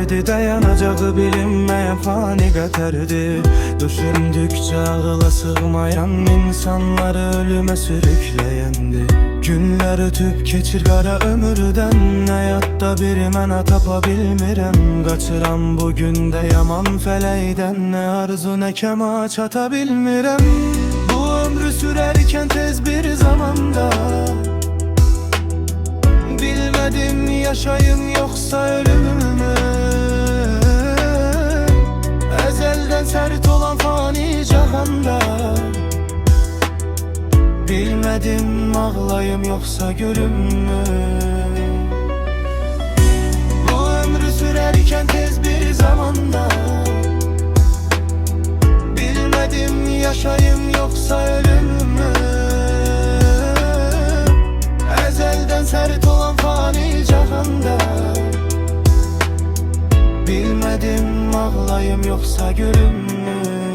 Bilmedi dayanacağı bilinmeyen fani kaderdi. Düşündükçe ağla sığmayan insanları ölüme sürükleyendi. Günler ötüp keçir kara ömürden, hayatta bir mənə tapa bilmirəm. Qaçıram bugün de yaman feleyden, ne arzu ne kema çata bilmirəm. Bu ömrü sürerken tez bir zamanda, bilmedim yaşayım yoksa ölümümü. Ezelden sert olan fani cahanda, bilmedim ağlayım yoksa gülüm mü. Bu ömrü sürerken tez bir zamanda, bilmedim yaşayım yoksa ölüm mü. Ezelden sert olan fani cahanda, bilmedim ağlayım yoksa gülüm mü.